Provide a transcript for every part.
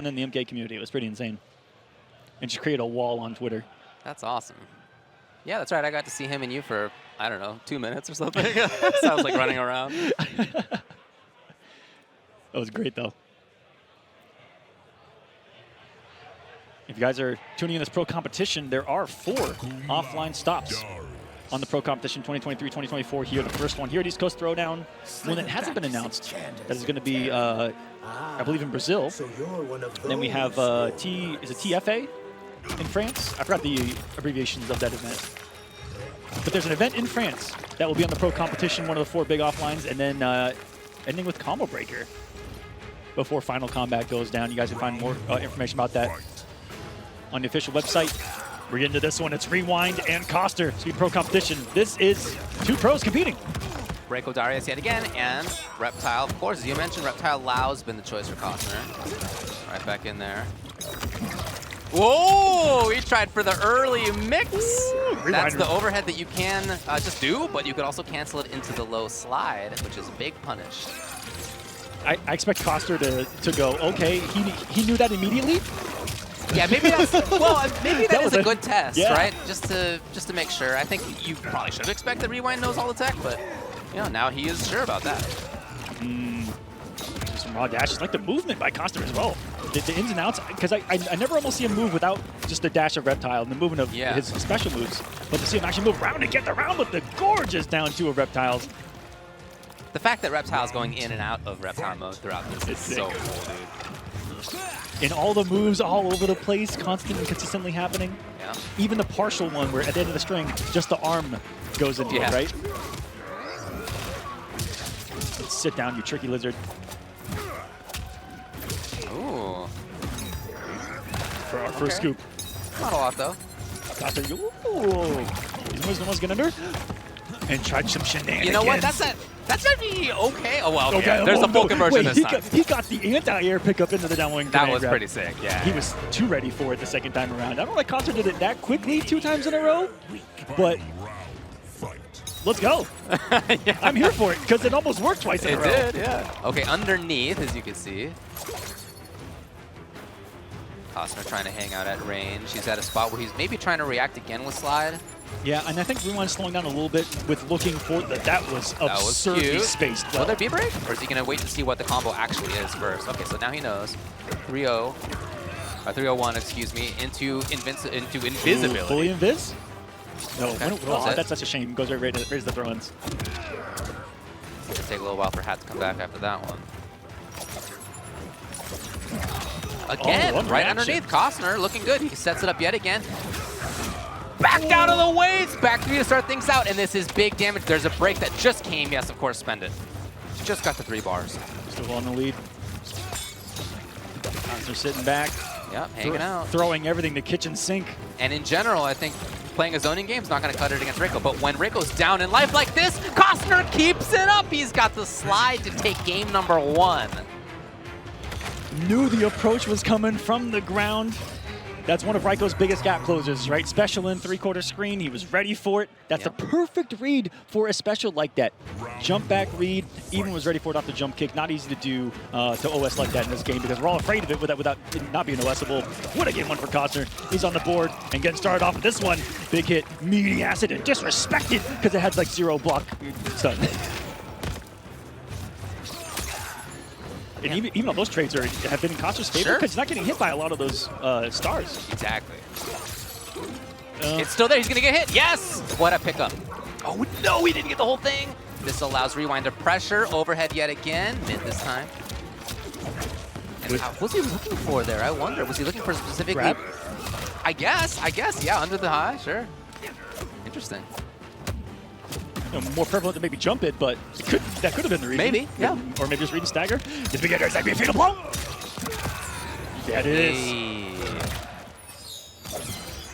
in the MK community. It was pretty insane. And just created a wall on Twitter. That's awesome. Yeah, that's right. I got to see him and you for, I don't know, 2 minutes or something. Sounds like running around. That was great, though. If you guys are tuning in this pro competition, there are 4 offline stops on the pro competition 2023-2024 here. The first one here at East Coast Throwdown, one that hasn't been announced. That is going to be, I believe, in Brazil. Then we have TFA in France. I forgot the abbreviations of that event. But there's an event in France that will be on the pro competition, one of the 4 big offlines, and then ending with Combo Breaker before Final Combat goes down. You guys can find more information about that on the official website. We're getting to this one. It's Rewind and Cossner. Speed Pro competition. This is 2 pros competing. Reiko Darius yet again, and Reptile. Of course, as you mentioned, Reptile Lau's been the choice for Cossner. Right back in there. Whoa! He tried for the early mix. That's the overhead that you can just do, but you could also cancel it into the low slide, which is a big punish. I expect Cossner to go, okay, he knew that immediately? Yeah, maybe that's maybe that is a good test, yeah. right? Just to make sure. I think you probably should expect that Rewind knows all the tech, but you know, now he is sure about that. Some raw dashes, like the movement by Cossner as well. The ins and outs, because I never almost see him move without just a dash of Reptile and the movement of his special moves. But to see him actually move around and get the round with the gorgeous down 2 of Reptiles. The fact that Reptile's going in and out of Reptile mode throughout this is so cool, dude. And all the moves all over the place, constantly and consistently happening. Yeah. Even the partial one where at the end of the string, just the arm goes into it, right? Sit down, you tricky lizard. Ooh. For our first scoop. Not a lot, though. Cossner, ooh. He's almost getting under. And tried some shenanigans. You know what? That's might be okay. Oh, well, okay. There's a full conversion this time. He got the anti-air pickup into the downwing. That was pretty sick, yeah. He was too ready for it the second time around. I don't know why Cossner did it that quickly 2 times in a row, but let's go. Yeah. I'm here for it because it almost worked twice in a row. It did, yeah. Okay, underneath, as you can see. Cossner trying to hang out at range. He's at a spot where he's maybe trying to react again with slide. Yeah, and I think Rewind's slowing down a little bit with looking for that was absurdly spaced. Will there be a break? Or is he going to wait to see what the combo actually is first? Okay, so now he knows. 301, excuse me, into invisibility. Ooh, fully invis? No, Okay. That's such a shame. Goes right to the throw-ins. It'll take a little while for Hat to come back after that one. Again, right underneath. Cossner looking good. He sets it up yet again. Back down to the weights. Back 3 to start things out. And this is big damage. There's a break that just came. Yes, of course, spend it. Just got the 3 bars. Still on the lead. Cossner sitting back. Yep, hanging out. Throwing everything to kitchen sink. And in general, I think playing a zoning game is not going to cut it against Reiko. But when Reiko's down in life like this, Cossner keeps it up. He's got the slide to take game number 1. Knew the approach was coming from the ground. That's one of Reiko's biggest gap closers, right? Special in 3/4 screen. He was ready for it. That's the perfect read for a special like that. Jump back read. Even was ready for it off the jump kick. Not easy to do to OS like that in this game because we're all afraid of it without it not being OSable. What a game one for Cossner. He's on the board and getting started off with this one. Big hit, meaty acid, and disrespected because it had like 0 block stun. And even all those trades have been in Cossner's favor because he's not getting hit by a lot of those stars. Exactly. It's still there. He's going to get hit. Yes! What a pickup. Oh, no, he didn't get the whole thing. This allows Rewind to pressure. Overhead yet again. Mid this time. And what was he looking for there? I wonder. Was he looking for specifically? Grab? I guess. Yeah, under the high. Sure. Interesting. More prevalent to maybe jump it, but that could have been the reason. Maybe, yeah. Or maybe just read and stagger. This beginner is like a fatal blow. That is.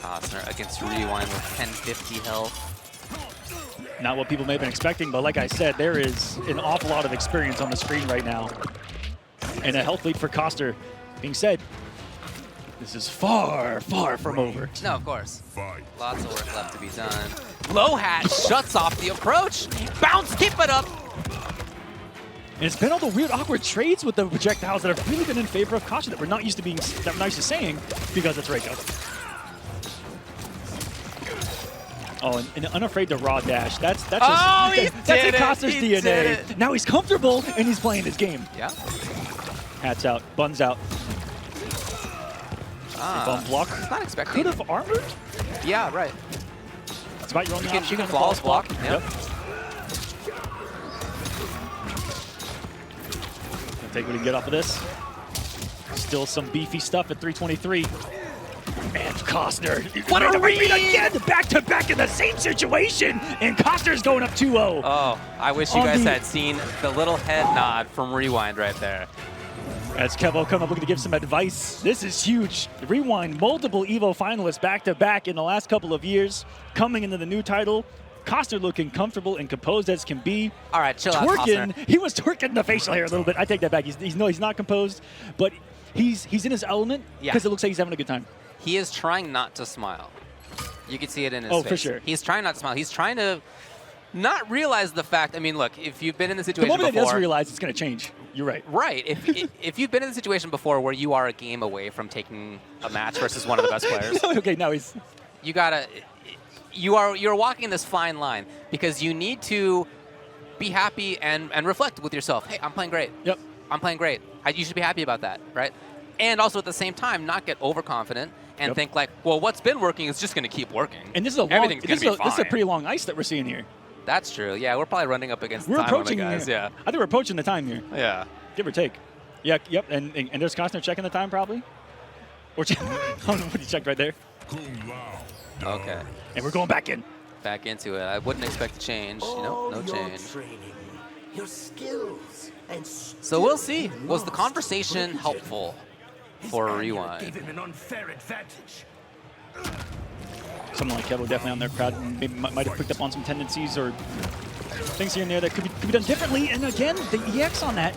Cossner against Rewind with 1050 health. Not what people may have been expecting, but like I said, there is an awful lot of experience on the screen right now. And a health lead for Cossner. Being said, this is far, far from over. No, of course. Lots of work left to be done. Low Hat shuts off the approach. Bounce, keep it up. And it's been all the weird, awkward trades with the projectiles that have really been in favor of Cossner that we're not used to saying because it's Reiko. Oh, and unafraid to raw dash. That's in Cossner's DNA. Now he's comfortable and he's playing his game. Yeah. Hats out, buns out. Bum block. Not expecting. Could have armored. Yeah, right. It's about your only option. You can flawless block. Yep. Take what he can get off of this. Still some beefy stuff at 323. And Cossner. What a read again! Back-to-back in the same situation. And Costner's going up 2-0. Oh, I wish you guys had seen the little head nod from Rewind right there. As Kevo come up looking to give some advice. This is huge. Rewind, multiple EVO finalists back-to-back in the last couple of years. Coming into the new title. Cossner looking comfortable and composed as can be. All right, chill out, Cossner. He was twerking the facial hair a little bit. I take that back. He's not composed, but he's in his element because it looks like he's having a good time. He is trying not to smile. You can see it in his face. Oh, for sure. He's trying not to smile. He's trying to not realize the fact. I mean, look, if you've been in the situation before. The moment before, he does realize it's going to change. You're right. Right. If you've been in the situation before where you are a game away from taking a match versus one of the best players. Okay, now he's... You gotta... You're walking this fine line because you need to be happy and reflect with yourself. Hey, I'm playing great. Yep. I'm playing great. You should be happy about that, right? And also at the same time, not get overconfident and think like, well, what's been working is just going to keep working. And this is this is a pretty long ice that we're seeing here. That's true. Yeah, we're probably running up against the time limit, guys. Yeah. I think we're approaching the time here. Yeah. Give or take. Yeah. Yep. And there's Cossner checking the time probably. Or I don't know what he checked right there. Okay. And we're going back in. Back into it. I wouldn't expect to change. You know, no change. Your skills and so we'll see. Was the conversation helpful for Rewind? Gave him an unfair advantage. Someone like Kevo definitely on their crowd maybe might have picked up on some tendencies or things here and there that could be done differently. And again, the EX on that.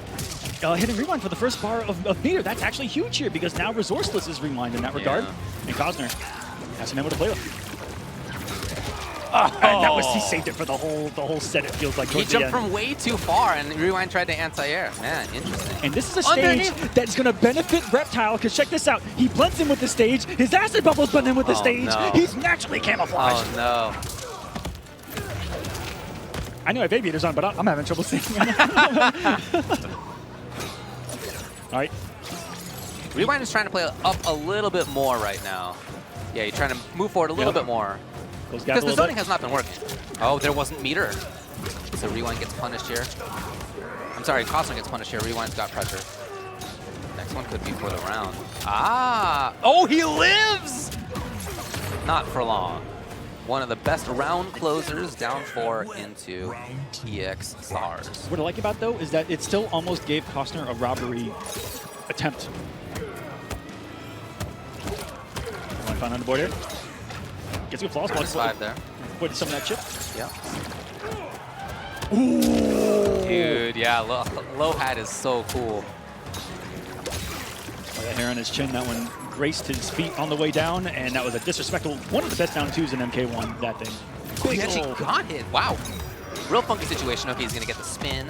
Hitting Rewind for the first bar of meter. That's actually huge here because now Resourceless is Rewind in that regard. And Cossner has an able to play with. And that was, he saved it for the whole set, it feels like. He jumped from way too far, and Rewind tried to anti-air. Man, interesting. And this is a stage that's going to benefit Reptile, because check this out. He blends in with the stage. His acid bubbles blend in with the stage. No. He's naturally camouflaged. Oh, no. I know I have aviators on, but I'm having trouble seeing. All right. Rewind is trying to play up a little bit more right now. Yeah, you're trying to move forward a little bit more. Because the zoning has not been working. Oh, there wasn't meter. So Rewind gets punished here. I'm sorry, Cossner gets punished here. Rewind's got pressure. Next one could be for the round. Ah! Oh, he lives! Not for long. One of the best round closers, down 4 into EX Stars. What I like about, though, is that it still almost gave Cossner a robbery attempt. One find on the board here. Gets a good flawless block. 5 there. Put some of that chip. Yeah. Ooh. Dude, yeah, low hat is so cool. That hair on his chin, that one graced his feet on the way down, and that was a disrespectful, one of the best down twos in MK1, that thing. Oh, he actually got hit. Wow. Real funky situation. Okay, he's going to get the spin.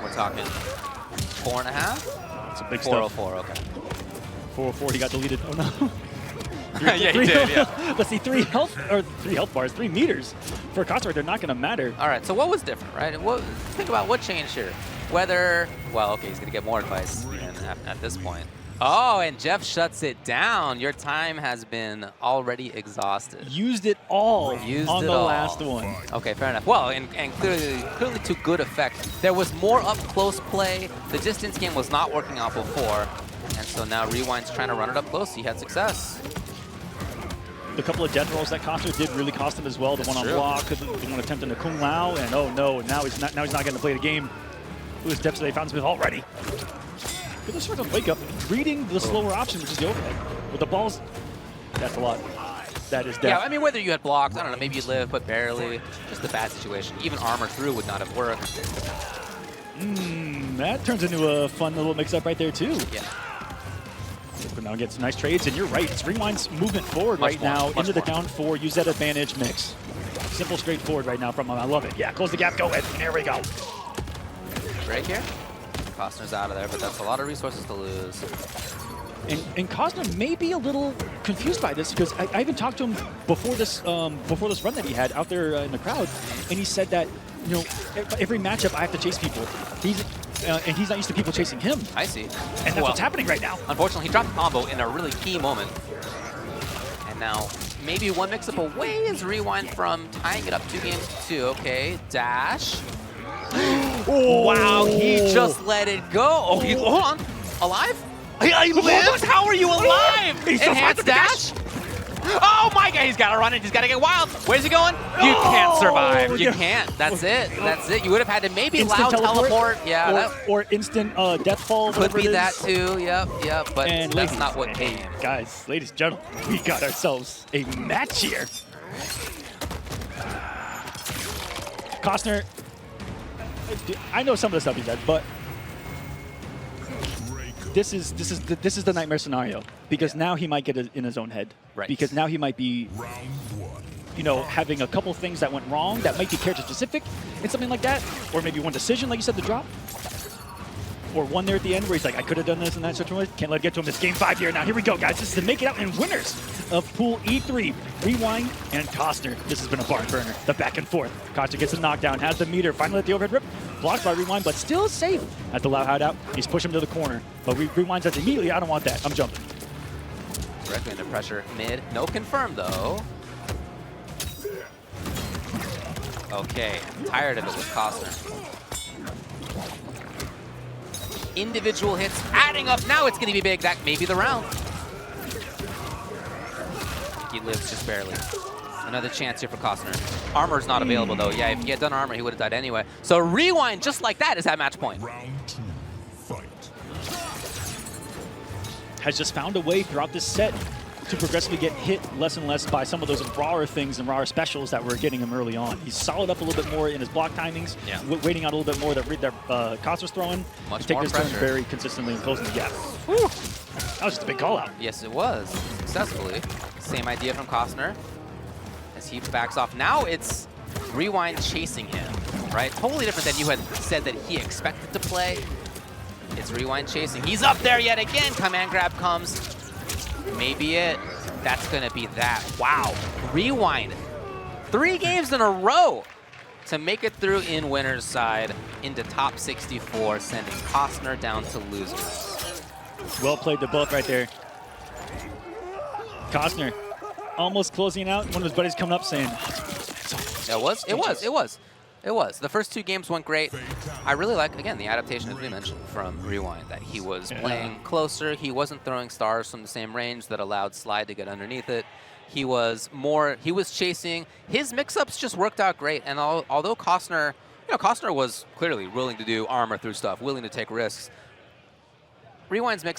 We're talking 4.5? That's a big 404, okay. 404, he got deleted. Oh, no. Yeah, he did, yeah. Let's see, 3 health bars, 3 meters for Cossner. They're not going to matter. All right, so what was different, right? Think about what changed here. Whether, well, okay, he's going to get more advice at this point. Oh, and Jeff shuts it down. Your time has been already exhausted. Used it all on the last one. Okay, fair enough. Well, and clearly to good effect. There was more up-close play. The distance game was not working out before. And so now Rewind's trying to run it up close. He had success. The couple of death rolls that Cossner did really cost him as well. The one on block, the one attempting to Kung Lao, and oh no, now he's not getting to play the game. It was depths they found Smith already. Good sort of wake up, reading the slower option, which is the overhead. With the balls, that's a lot. That is death. Yeah, I mean, whether you had blocks, I don't know, maybe you live, but barely. Just a bad situation. Even armor through would not have worked. That turns into a fun little mix-up right there, too. Yeah. But now get some nice trades, and you're right. It's Rewind's movement forward right now into the down 4. Use that advantage mix. Simple, straightforward right now from him. I love it. Yeah, close the gap, go in. There we go. break here. Cossner's out of there, but that's a lot of resources to lose. And Cossner may be a little confused by this because I even talked to him before this run that he had out there in the crowd, and he said that, you know, every matchup I have to chase people. And he's not used to people chasing him. I see. And that's what's happening right now. Unfortunately, he dropped the combo in a really key moment. And now maybe one mix-up away is Rewind from tying it up 2-2. Okay, dash. Oh. Wow, he just let it go. Oh, hold on. Alive? I lived? How are you alive? Enhanced dash? Oh my god, he's got to run it. He's got to get wild. Where's he going? You can't survive. You can't. That's it. That's it. You would have had to maybe Instant loud teleport. Yeah. Or instant death fall. Could be that too. Yep. But and that's not what came. Guys, ladies and gentlemen, we got ourselves a match here. Cossner, I know some of the stuff he said, but this is the nightmare scenario because now he might get in his own head. Right. Because now he might be, you know, having a couple things that went wrong that might be character specific and something like that, or maybe one decision, like you said, the drop, or one there at the end where he's like, I could have done this and that situation. Can't let it get to him. It's game 5 here now. Here we go, guys. This is to make it out in winners of Pool E3. Rewind and Cossner. This has been a barn burner. The back and forth. Cossner gets a knockdown, has the meter, finally let the overhead rip. Blocked by Rewind, but still safe at the low hideout. He's pushing him to the corner, but Rewind says immediately, I don't want that. I'm jumping. Directly into pressure mid. No confirm though. Okay, tired of it with Cossner. Individual hits adding up. Now it's going to be big. That may be the round. He lives just barely. Another chance here for Cossner. Armor's not available though. Yeah, if he had done armor, he would have died anyway. So Rewind just like that is at match point. Round 2, fight. Has just found a way throughout this set to progressively get hit less and less by some of those rawer things and rawer specials that were getting him early on. He's solid up a little bit more in his block timings, waiting out a little bit more that Cossner's throwing. Much take more his pressure. turn very consistently and closing the gap. Whew. That was just a big call out. Yes, it was. Successfully. Same idea from Cossner. As he backs off. Now it's Rewind chasing him, right? Totally different than you had said that he expected to play. It's Rewind chasing. He's up there yet again. Command grab comes. Maybe it. That's going to be that. Wow. Rewind. 3 games in a row to make it through in winner's side into top 64, sending Cossner down to losers. Well played to both right there. Cossner almost closing out. One of his buddies coming up saying, It was. The first 2 games went great. I really like, again, the adaptation, as we mentioned, from Rewind, that he was playing closer. He wasn't throwing stars from the same range that allowed Slide to get underneath it. He was chasing. His mix-ups just worked out great. And although Cossner, Cossner was clearly willing to do armor through stuff, willing to take risks, Rewind's mix